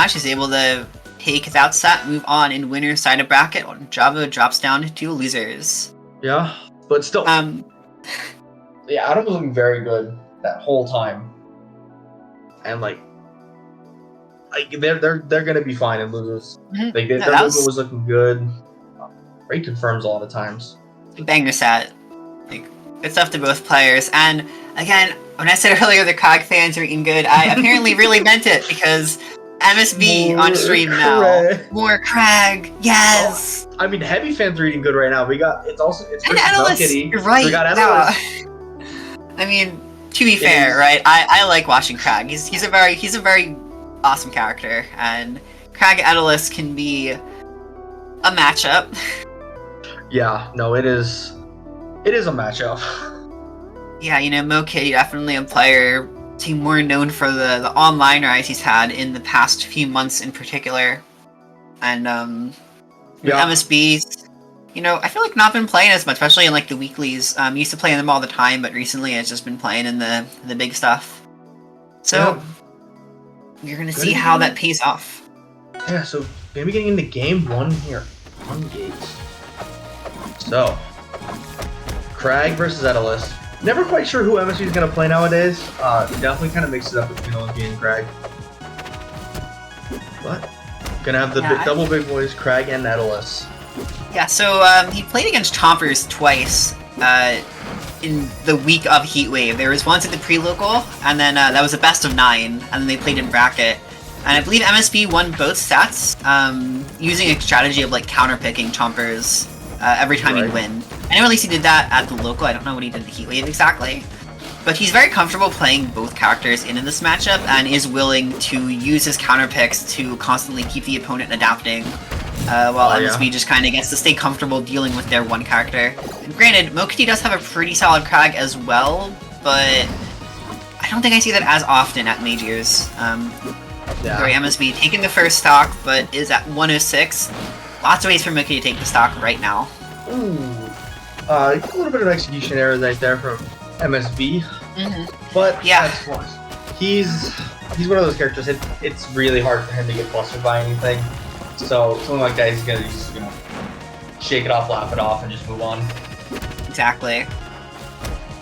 match is able to take that set, move on in winner's side of bracket. Java drops down to losers. Yeah, but still. Yeah, Adam was looking very good that whole time, and they're gonna be fine in losers. Their movement was looking good. Great confirms a lot of times. Banger set. Good stuff to both players. And again, when I said earlier the Krag fans are eating good, I apparently really meant it because MSB on stream now. More Krag, yes. Oh, I mean, heavy fans are eating good right now. It's and Analyst. You're right. So we got Analyst. I mean, to be fair, right? I like watching Krag. He's a very awesome character, and Krag Analyst can be a matchup. Yeah, no, it is a matchup. Yeah, Mo Kitty, definitely a player more known for the online rise he's had in the past few months in particular. And MSB's, I feel like not been playing as much, especially in the weeklies. Used to play in them all the time, but recently I've just been playing in the big stuff. So you're gonna see how that pays off. Yeah, so maybe getting into game 1 here. On gates. So Krag versus Edelus. Never quite sure who MSB is going to play nowadays. Definitely kind of mixes it up between Olympian and Krag. But gonna have the double big boys, Krag and Edelus. Yeah, so he played against Chompers twice in the week of Heatwave. There was once at the pre-local, and then that was a best of 9, and then they played in bracket. And I believe MSB won both sets using a strategy of counterpicking Chompers every time he'd win. I know at least he did that at the local. I don't know what he did at the Heatwave exactly. But he's very comfortable playing both characters in this matchup and is willing to use his counterpicks to constantly keep the opponent adapting. While MSB just kind of gets to stay comfortable dealing with their one character. And granted, Mokiti does have a pretty solid Krag as well, but I don't think I see that as often at Majors. Sorry, MSB taking the first stock, but is at 106. Lots of ways for Mokiti to take the stock right now. Ooh. A little bit of execution errors right there from MSB. But yeah, he's one of those characters. It's really hard for him to get flustered by anything. So something like that, he's gonna just shake it off, laugh it off, and just move on. Exactly.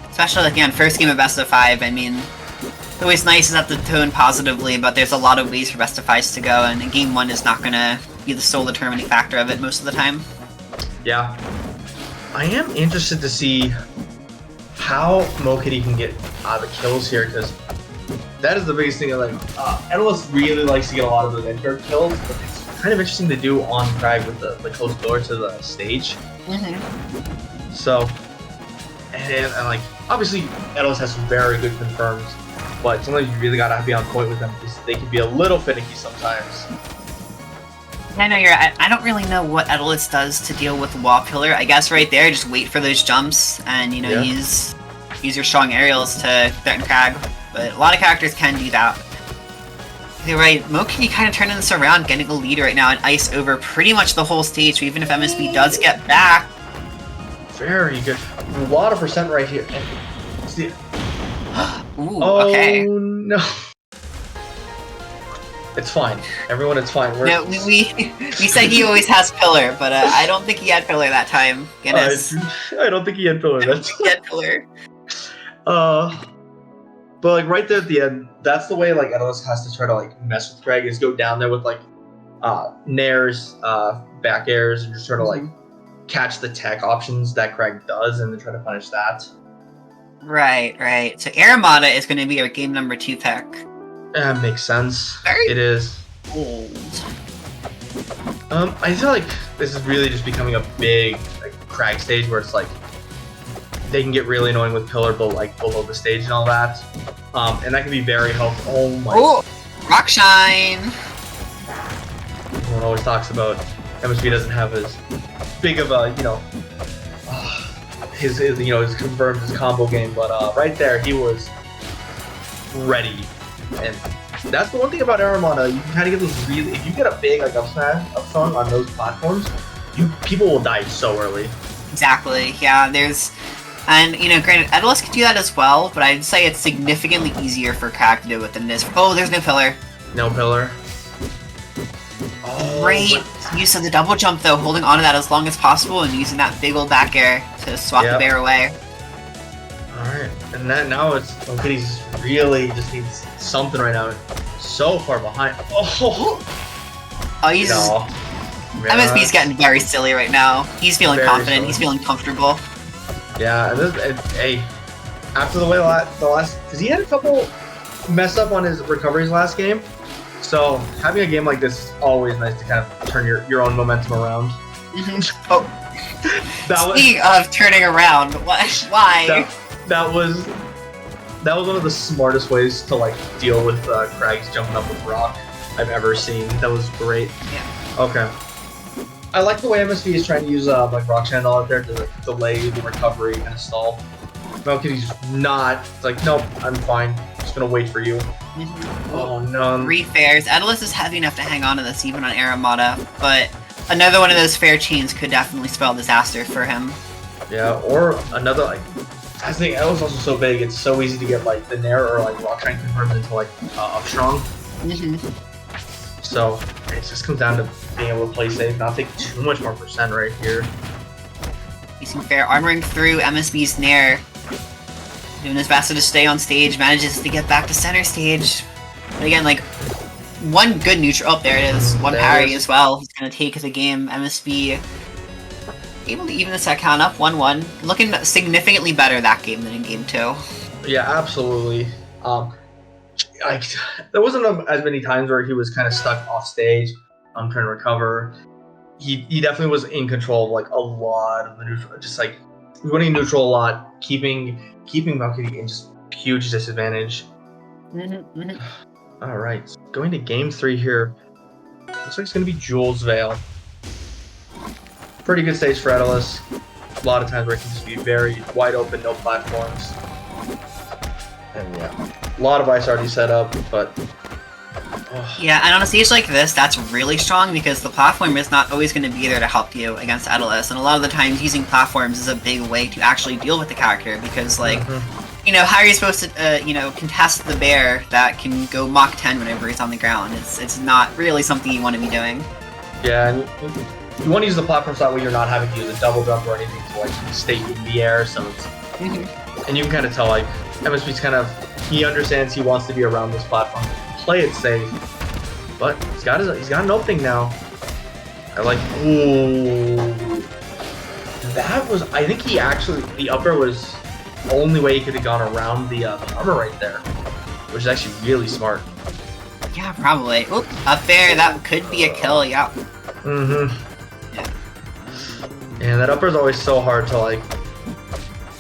Especially again, first game of best of 5. I mean, it's always nice to have the tone positively, but there's a lot of ways for best of 5s to go, and game 1 is not gonna be the sole determining factor of it most of the time. Yeah. I am interested to see how Mokiti can get the kills here, because that is the biggest thing. Edelus really likes to get a lot of those intro kills, but it's kind of interesting to do on Krag with the close door to the stage. So, and obviously Edelus has some very good confirms, but sometimes you really gotta be on point with them because they can be a little finicky sometimes. I know I don't really know what Edelus does to deal with Wall Pillar. I guess right there, just wait for those jumps and use your strong aerials to threaten Krag. But a lot of characters can do that. You're right, Mokiti kind of turning this around, getting a lead right now and ice over pretty much the whole stage. So even if MSB does get back, very good. A lot of percent right here. Ooh, okay. Oh no. It's fine. Everyone, it's fine. No, we said he always has pillar, but I don't think he had pillar that time. Goodness. I don't think he had pillar. I don't think he had pillar. But right there at the end, that's the way Edelus has to try to mess with Krag, is go down there with nairs, back airs, and just try to catch the tech options that Krag does, and then try to punish that. Right. So Aramata is going to be our game number 2 pick. That makes sense. It is. Old. I feel like this is really just becoming a big Krag stage where it's they can get really annoying with pillar below the stage and all that. And that can be very helpful. Oh my. Oh, Rock Shine. Everyone always talks about MSB doesn't have as big of a his confirmed his combo game, but right there he was ready. And that's the one thing about Aramata, you can kind of get those really, if you get a big up song on those platforms, people will die so early. Exactly, yeah, and granted, Edelus can do that as well, but I'd say it's significantly easier for Krag to do it than this. Oh, there's no pillar. No pillar. Great use of the double jump though, holding on to that as long as possible and using that big old back air to swat the bear away. Alright, and now it's Mokity's really just needs something right now. So far behind. Oh, he's MSB's getting very silly right now. He's feeling confident. Silly. He's feeling comfortable. Yeah, and hey, after the way the last, because he had a couple mess up on his recoveries last game. So having a game like this is always nice to kind of turn your own momentum around. Oh, speaking of turning around, why? That was one of the smartest ways to like deal with Craig's jumping up with rock I've ever seen. That was great. Yeah. Okay. I like the way MSB is trying to use like rock channel out there to delay the recovery and stall. Mokity's not like, nope, I'm fine. Just gonna wait for you. Oh no. 3 fairs. Edelus is heavy enough to hang on to this even on Aramata, but another one of those fair chains could definitely spell disaster for him. Yeah, or another like. I think Edelus is also so big. It's so easy to get like the Nair or like rock chain converted into like up strong. So it just comes down to being able to play safe, not take too much more percent right here. Using fair, armoring through MSB's Nair. Doing his best to stay on stage, manages to get back to center stage. But again, like, one good neutral. Oh, there it is. One parry as well. He's going to take the game. MSB able to even the set count up 1-1. Looking significantly better that game than in game 2. Yeah, absolutely. Like, there wasn't as many times where he was kind of stuck off stage, trying to recover. He definitely was in control of like a lot of the neutral, just like winning neutral a lot, keeping Mokity in just huge disadvantage. All right, going to game 3 here. Looks like it's gonna be Jules Vale. Pretty good stage for Edelus. A lot of times where it can just be very wide open, no platforms. And yeah, a lot of ice already set up, but... Yeah, and on a stage like this, that's really strong because the platform is not always going to be there to help you against Edelus, and a lot of the times using platforms is a big way to actually deal with the character because, like, you know, how are you supposed to, you know, contest the bear that can go Mach 10 whenever he's on the ground? It's not really something you want to be doing. Yeah, and you want to use the platform so that way you're not having to use a double jump or anything to, like, stay in the air, so it's... And you can kind of tell, like, MSB's kind of... He understands he wants to be around this platform. Play it safe, but he's got an opening now. I like. Ooh, that was. I think he actually the upper was the only way he could have gone around the armor right there, which is actually really smart. Yeah, probably. Oop, up there, that could be a kill. Yeah. Yeah. And that upper is always so hard to like.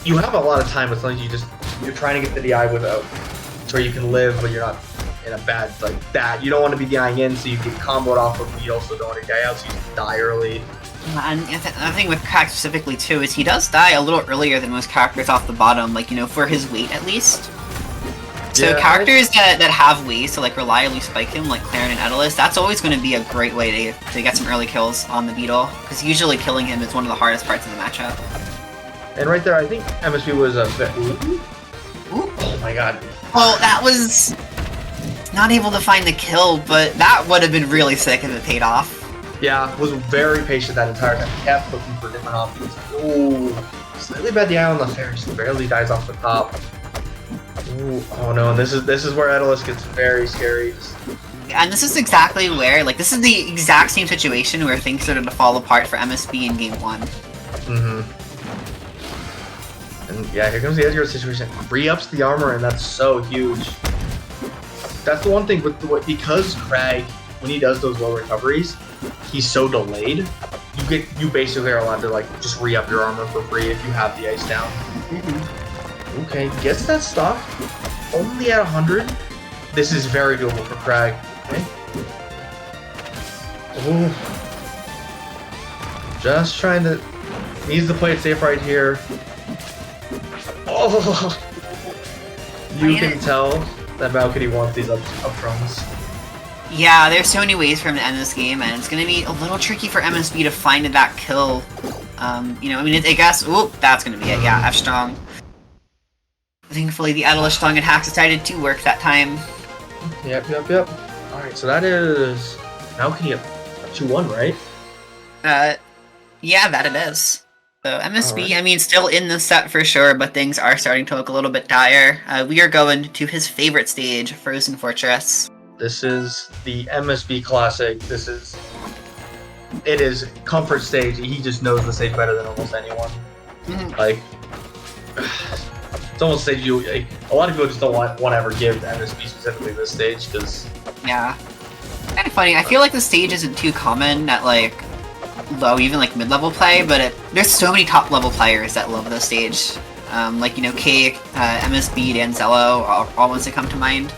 You have a lot of time as long as you're trying to get the DI without, where you can live, but you're not in a bad, like that. You don't want to be dying in, so you get comboed off of, but you also don't want to die out, so you die early. And the thing with Crack specifically, too, is he does die a little earlier than most characters off the bottom, like, you know, for his weight, at least. So yeah, characters that have ways to, like, reliably spike him, like Claren and Edelus, that's always going to be a great way to get some early kills on the Beetle, because usually killing him is one of the hardest parts of the matchup. And right there, I think MSB was a bit... Ooh. Oh my god. Well, that was... Not able to find the kill, but that would have been really sick if it paid off. Yeah, was very patient that entire time. Kept looking for different options. Ooh, slightly bad the eye on the fair. Just barely dies off the top. Ooh, oh no, this is where Edelus gets very scary. And this is exactly where, like, this is the exact same situation where things started to fall apart for MSB in game 1. And yeah, here comes the Edgar situation. Re-ups the armor, and that's so huge. That's the one thing with because Craig, when he does those low recoveries, he's so delayed. You basically are allowed to like just re-up your armor for free if you have the ice down. Okay, gets that stock. Only at 100. This is very doable for Craig. Okay. Ooh. Just trying to needs to play it safe right here. Oh, you can tell that Valkyrie wants these up fronts. Yeah, there's so many ways for him to end this game, and it's going to be a little tricky for MSB to find that kill. You know, I mean, I guess, oop, that's going to be it, yeah, F-Strong. Thankfully, the Edelus Strong and Hack decided to work that time. Yep. Alright, so that is Valkyrie up 2-1, right? Yeah, that it is. So MSB, Alright. I mean, still in the set for sure, but things are starting to look a little bit dire. We are going to his favorite stage, Frozen Fortress. This is the MSB Classic. It is comfort stage. He just knows the stage better than almost anyone. Mhm. Like, it's almost stage a lot of people just don't want to ever give MSB specifically this stage because Yeah. Kind of funny, I feel like the stage isn't too common at, like, low, even, like, mid-level play, but there's so many top-level players that love this stage. Like, you know, Cake, MSB, Danzello, all ones that come to mind.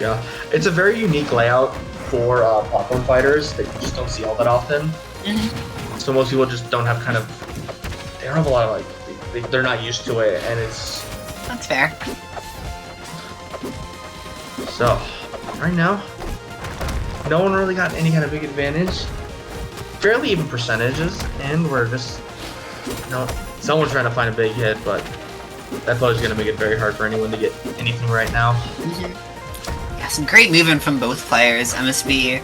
yeah, it's a very unique layout for platform fighters that you just don't see all that often. Mhm. So most people just don't have they don't have a lot of they're not used to it, and it's That's fair. so right now no one really got any kind of big advantage. Fairly even percentages, and we're just someone's trying to find a big hit, but that is going to make it very hard for anyone to get anything right now. Yeah, some great movement from both players. MSB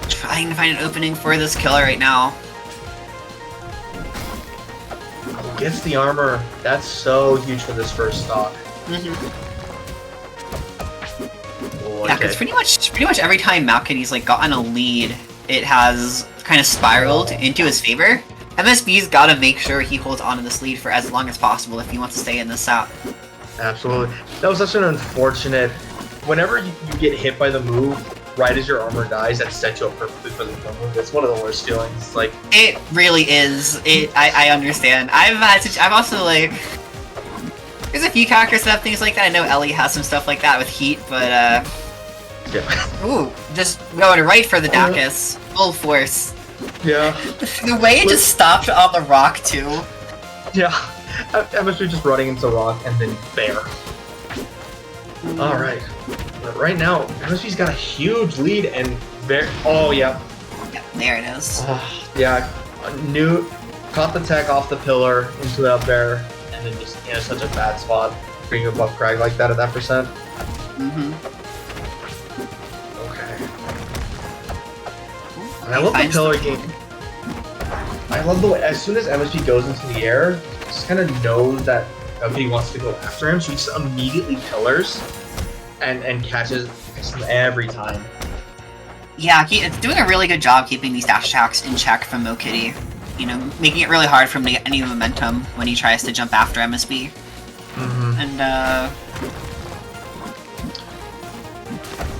trying to find an opening for this killer right now. Gets the armor. That's so huge for this first stock. Oh, Yeah, because pretty much every time Malkity's like gotten a lead, it has kind of spiraled into his favor. MSB's got to make sure he holds on to this lead for as long as possible if he wants to stay in this set. Absolutely. That was such an unfortunate. Whenever you get hit by the move, right as your armor dies, that sets you up perfectly for the kill move. It's one of the worst feelings. Like, it really is. I understand. I've also like. There's a few characters that have things like that. I know Ellie has some stuff like that with Heat, but yeah. Ooh, just going right for the Dacus. Full force. Yeah. The way it just stopped on the rock too. Yeah. MSB just running into rock and then bear. Alright. But right now, MSB's got a huge lead and oh yeah. Yeah, there it is. Yeah. Caught the tech off the pillar into the up air and then just such a bad spot. Bring a buff crag like that at that percent. Okay. And I love the pillar game. I love the way, as soon as MSB goes into the air, he just kind of knows that he wants to go after him, so he just immediately pillars and catches him every time. Yeah, it's doing a really good job keeping these dash attacks in check from Mokitty. You know, making it really hard for him to get any momentum when he tries to jump after MSB. And,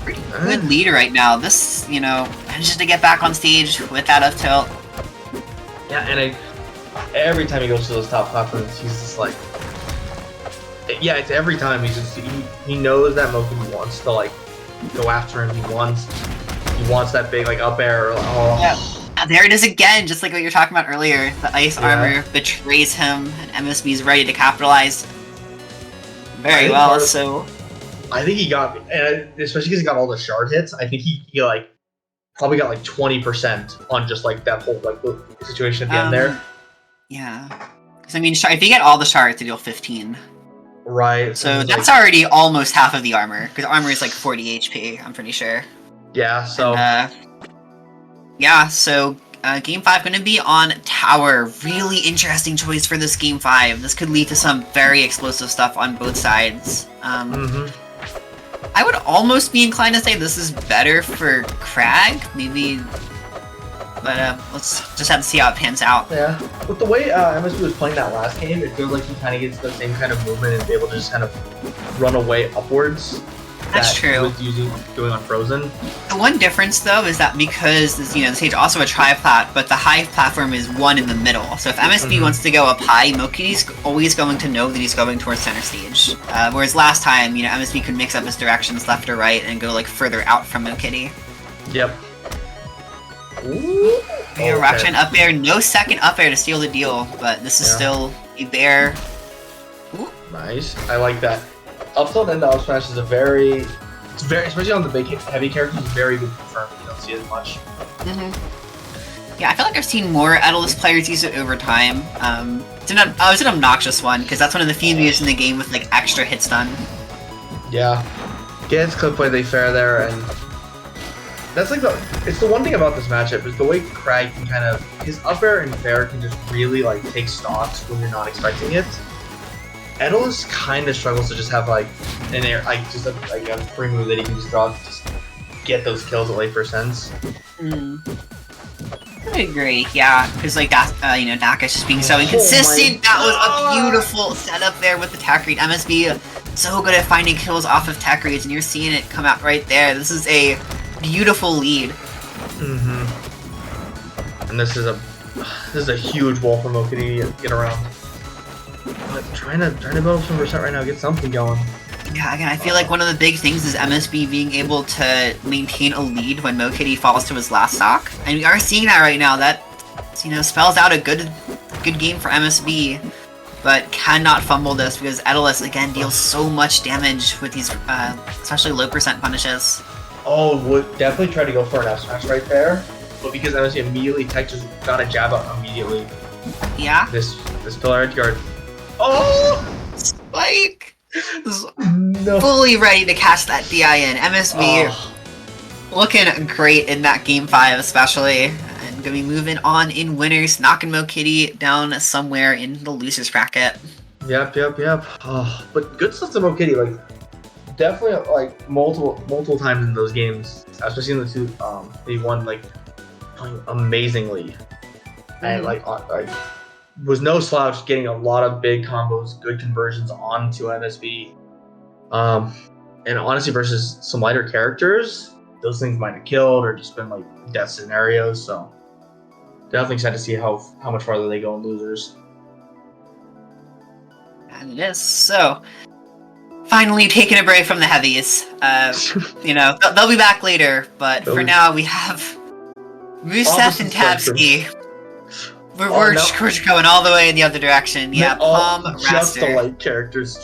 pretty good leader right now. This, manages to get back on stage with that up tilt. Yeah, and every time he goes to those top platforms, he's just like, yeah, it's every time he knows that Mokitty wants to like go after him. He wants that big like up air. Oh. Yeah. There it is again, just like what you were talking about earlier. The ice armor betrays him, and MSB is ready to capitalize very well. So I think he got, and especially because he got all the shard hits. I think he like probably got like 20% on just like that whole like situation at the end there. Yeah, because I mean, if you get all the shards, to deal 15. Right. So that's already almost half of the armor, because armor is like 40 HP. I'm pretty sure. Yeah. So. And, so Game 5 going to be on Tower. Really interesting choice for this Game 5. This could lead to some very explosive stuff on both sides. I would almost be inclined to say this is better for Crag, maybe, but let's just have to see how it pans out. Yeah, with the way MSB was playing that last game, it feels like he kind of gets the same kind of movement and be able to just kind of run away upwards. That's true. He was doing on Frozen. The one difference, though, is that because this, the stage also a tri-plat, but the high platform is one in the middle. So if MSB wants to go up high, Mokitty's always going to know that he's going towards center stage. Whereas last time, MSB could mix up his directions left or right and go like further out from Mokitty. Yep. Ooh. Rockshine up air, no second up air to steal the deal, but this is still a bear. Ooh. Nice. I like that. Up tilt and up smash is it's very, especially on the big heavy characters, very good confirm. You don't see it as much. Yeah, I feel like I've seen more Edelus players use it over time. It's an obnoxious one, because that's one of the few moves in the game with like extra hit stun. Yeah. Gets clip play they fair there, and That's like it's the one thing about this matchup is the way Crag can kind of, his up air and fair can just really like take stocks when you're not expecting it. Edalus kind of struggles to just have like an air, like just a free move that he can just draw, just get those kills at late percents. I agree, yeah, because like that, Naka's just being so inconsistent. That was a beautiful setup there with the tech read. MSB so good at finding kills off of tech reads, and you're seeing it come out right there. This is a beautiful lead. And this is a huge wall for Mokity to get around. But trying to build up some percent right now, get something going. Yeah, again, I feel like one of the big things is MSB being able to maintain a lead when Mokity falls to his last stock. And we are seeing that right now. That, spells out a good game for MSB, but cannot fumble this because Edalus, again, deals so much damage with these, especially low percent punishes. Oh, would definitely try to go for an F smash right there, but because MSB immediately tech just got a jab out immediately. Yeah? This pillar edge guard. Oh! Spike! No. Fully ready to catch that DI in. MSB looking great in that game 5 especially. And gonna be moving on in winners, knocking Mokity down somewhere in the losers bracket. Yep. Oh, but good stuff to Mokity, like definitely like multiple times in those games, especially in the two they won like playing amazingly. And like was no slouch, getting a lot of big combos, good conversions onto MSB. And honestly, versus some lighter characters, those things might have killed or just been like death scenarios. So definitely excited to see how much farther they go in losers. And it is. So finally taking a break from the heavies. They'll be back later, but for now we have Rusev and Tabsky. We're going all the way in the other direction. Yeah, Palm just the Raster. light characters.